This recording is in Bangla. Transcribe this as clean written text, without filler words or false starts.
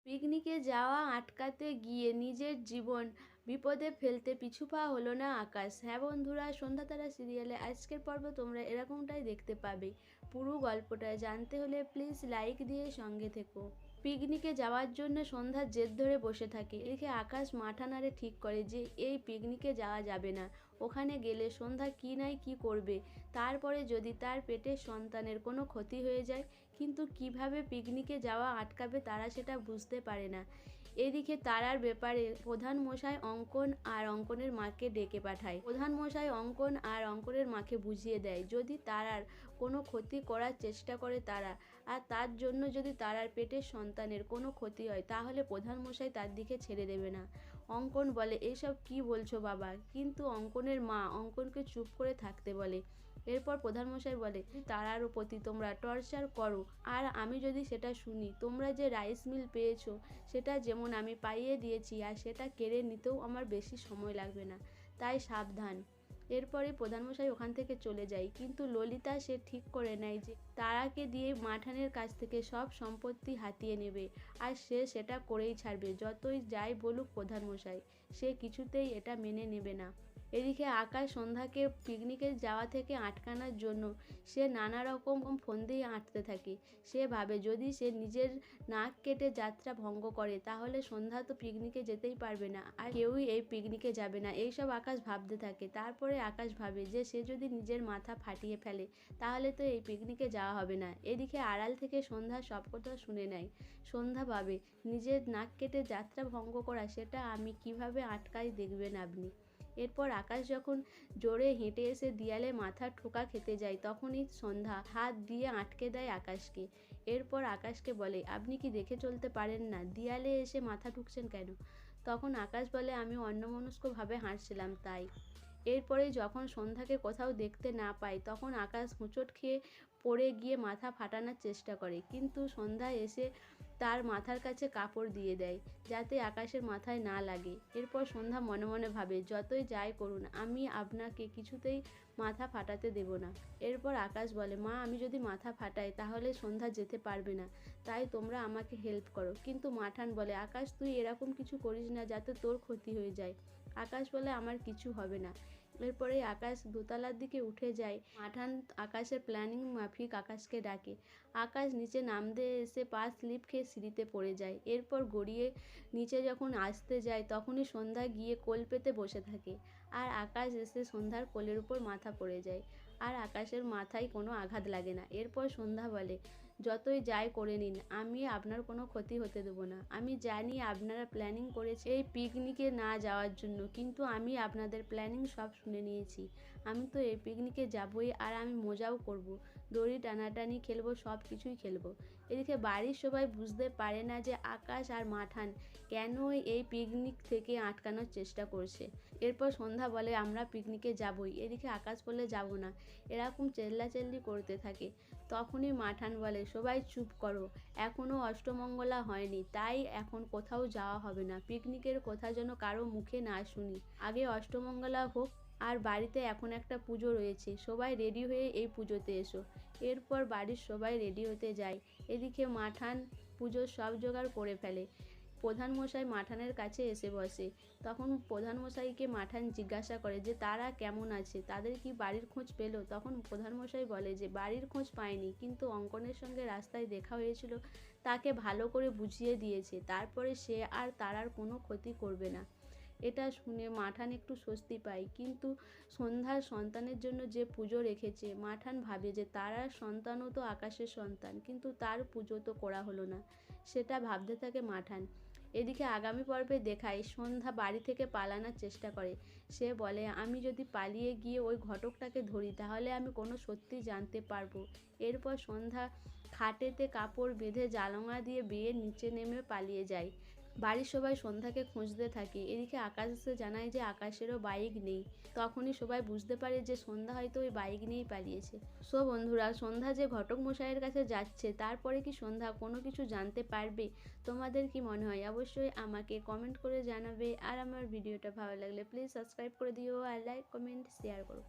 পিকনিকে যাওয়া আটকাতে গিয়ে নিজের জীবন বিপদে ফেলতে পিছুপা হলো না আকাশ। হ্যাঁ বন্ধুরা, সন্ধ্যাতারা সিরিয়ালে আজকের পর্ব তোমরা এরকমটাই দেখতে পাবে। পুরো গল্পটা জানতে হলে প্লিজ লাইক দিয়ে সঙ্গে থেকো। পিকনিকে যাওয়ার জন্য সন্ধ্যার জেদ ধরে বসে থাকে। এদিকে আকাশ মাঠানারে ঠিক করে যে এই পিকনিকে যাওয়া যাবে না। ওখানে গেলে সন্ধ্যা কি নাই কি করবে, তারপরে যদি তার পেটের সন্তানের কোনো ক্ষতি হয়ে যায়। কিন্তু কিভাবে পিকনিকে যাওয়া আটকাবে তারা সেটা বুঝতে পারে না। এদিকে তারার ব্যাপারে প্রধান মশাই অঙ্কন আর অঙ্কনের মাকে ডেকে পাঠায়। প্রধান মশাই অঙ্কন আর অঙ্কনের মাকে বুঝিয়ে দেয় যদি তারার কোনো ক্ষতি করার চেষ্টা করে তারা, আর তার জন্য যদি তারার পেটের সন্তানের কোনো ক্ষতি হয়, তাহলে প্রধান মশাই তার দিকে ছেড়ে দেবে না। অঙ্কন বলে, এসব কি বলছো বাবা? কিন্তু অঙ্কনের মা অঙ্কনকে চুপ করে থাকতে বলে। এরপর প্রধানমশাই বলে, তারার প্রতি তোমরা টর্চার করো, আর আমি যদি সেটা শুনি তোমরা যে রাইস মিল পেয়েছো সেটা যেমন আমি পাইয়ে দিয়েছি, আর সেটা কেড়ে নিতেও আমার বেশি সময় লাগবে না, তাই সাবধান। এরপরে প্রধানমশাই ওখান থেকে চলে যায়। কিন্তু ললিতা সে ঠিক করে নেয় যে তারাকে দিয়ে মাঠানের কাছ থেকে সব সম্পত্তি হাতিয়ে নেবে, আর সে সেটা করেই ছাড়বে, যতই যাই বলুক প্রধানমশাই। সে কিছুতেই এটা মেনে নেবে না। এদিকে আকাশ সন্ধ্যাকে পিকনিকে যাওয়া থেকে আটকানোর জন্য সে নানা রকম ফন্দি আঁটতে থাকে। সে ভাবে যদি সে নিজের নাক কেটে যাত্রা ভঙ্গ করে তাহলে সন্ধ্যা তো পিকনিকে যেতেই পারবে না, আর কেউই এই পিকনিকে যাবে না। এইসব আকাশ ভাবতে থাকে। তারপরে আকাশ ভাবে যে সে যদি নিজের মাথা ফাটিয়ে ফেলে তাহলে তো এই পিকনিকে যাওয়া হবে না। এদিকে আড়াল থেকে সন্ধ্যা সব কথা শুনে নেয়। সন্ধ্যা ভাবে নিজের নাক কেটে যাত্রা ভঙ্গ করা সেটা আমি কিভাবে আটকাই দেখবেন আপনি। এরপর আকাশ যখন জোরে হেঁটে এসে দেয়ালে মাথা ঠোকা খেতে যায়, তখনই সন্ধ্যা হাত দিয়ে আটকে দেয় আকাশকে। এরপর আকাশকে বলে, আপনি কি দেখে চলতে পারেন না? দেয়ালে এসে মাথা ঠুকছেন কেন? তখন আকাশ বলে, আমি অন্যমনস্কভাবে হাঁটছিলাম তাই। এরপরে যখন সন্ধ্যাকে কোথাও দেখতে না পায় তখন আকাশ হোঁচট খেয়ে পড়ে গিয়ে মাথা ফাটানোর চেষ্টা করে, কিন্তু সন্ধ্যা এসে তার মাথার কাছে কাপড় দিয়ে দেয় যাতে আকাশের মাথায় না লাগে। এরপর সন্ধ্যা মনে মনে ভাবে, যতই যাই করুন আমি আপনাকে কিছুতেই মাথা ফাটাতে দেব না। এরপর আকাশ বলে, মা আমি যদি মাথা ফাটাই তাহলে সন্ধ্যা যেতে পারবে না, তাই তোমরা আমাকে হেল্প করো। কিন্তু মাঠান বলে, আকাশ তুই এরকম কিছু করিস না যাতে তোর ক্ষতি হয়ে যায়। আকাশ বলে, আমার কিছু হবে না। এরপরে আকাশ দোতলার দিকে উঠে যায়। মাঠান আকাশের প্ল্যানিং মাফিক আকাশকে ডাকে। আকাশ নিচে নামতে এসে পা স্লিপ খেয়ে সিঁড়িতে পড়ে যায়। এরপর গড়িয়ে নিচে যখন আসতে যায় তখনই সন্ধ্যা গিয়ে কোল পেতে বসে থাকে, আর আকাশ এসে সন্ধ্যার কোলের উপর মাথা পড়ে যায়, আর আকাশের মাথায় কোনো আঘাত লাগে না। এরপর সন্ধ্যা বলে, যতই যাই করে নিন আমি আপনার কোনো ক্ষতি হতে দেবো না। আমি জানি আপনারা প্ল্যানিং করেছে এই পিকনিকে না যাওয়ার জন্য, কিন্তু আমি আপনাদের প্ল্যানিং সব শুনে নিয়েছি। আমি তো এই পিকনিকে যাবই, আর আমি মজাও করব, দড়ি টানাটানি খেলবো, সব কিছুই খেলবো। এদিকে বাড়ির সবাই বুঝতে পারে না যে আকাশ আর মাঠান কেন এই পিকনিক থেকে আটকানোর চেষ্টা করছে। এরপর সন্ধ্যা বলে, আমরা পিকনিকে যাবই। এদিকে আকাশ বলে, যাব না। এরকম চেল্লাচেল্লি করতে থাকে। তখনই মাঠান বলে, সবাই চুপ করো, এখনও অষ্টমঙ্গলা হয়নি, তাই এখন কোথাও যাওয়া হবে না। পিকনিকের কথা যেন কারো মুখে না শুনি, আগে অষ্টমঙ্গলা হোক। আর বাড়িতে এখন একটা পুজো রয়েছে, সবাই রেডি হয়ে এই পুজোতে এসো। এরপর বাড়ির সবাই রেডি হতে যায়। এদিকে মাঠান পুজোর সব জোগাড় করে ফেলে। প্রধানমশাই মাঠানের কাছে এসে বসে। তখন প্রধানমশাইকে মাঠান জিজ্ঞাসা করে যে তারা কেমন আছে, তাদের কি বাড়ির খোঁজ পেল? তখন প্রধানমশাই বলে যে বাড়ির খোঁজ পায়নি, কিন্তু অঙ্কনের সঙ্গে রাস্তায় দেখা হয়েছিল, তাকে ভালো করে বুঝিয়ে দিয়েছে, তারপরে সে আর তারার কোনো ক্ষতি করবে না। এটা শুনে মাঠান একটু স্বস্তি পায়। কিন্তু সন্ধ্যার সন্তানের জন্য যে পুজো রেখেছে, মাঠান ভাবে যে তারার সন্তানও তো আকাশের সন্তান, কিন্তু তার পুজো তো করা হলো না, সেটা ভাবতে থাকে মাঠান। এদিকে আগামী পর্বে দেখায় সন্ধ্যা বাড়ি থেকে পালানোর চেষ্টা করে। সে বলে, আমি যদি পালিয়ে গিয়ে ওই ঘটকটাকে ধরি তাহলে আমি কোনো সত্যি জানতে পারবো। এরপর সন্ধ্যা খাটেতে কাপড় বেঁধে জালঙা দিয়ে বিয়ের নিচে নেমে পালিয়ে যায়। বাড়ির সবাই সন্ধ্যাকে খুঁজতে থাকে। এদিকে আকাশ এসে জানায় যে আকাশেরও বাইক নেই। তখনই সবাই বুঝতে পারে যে সন্ধ্যা হয়তো ওই বাইক নিয়েই পালিয়েছে। সো বন্ধুরা, সন্ধ্যা যে ঘটক মশাইয়ের কাছে যাচ্ছে তারপরে কি সন্ধ্যা কোনো কিছু জানতে পারবে? তোমাদের কি মনে হয় অবশ্যই আমাকে কমেন্ট করে জানাবে। আর আমার ভিডিওটা ভালো লাগলে প্লিজ সাবস্ক্রাইব করে দিও, আর লাইক কমেন্ট শেয়ার করো।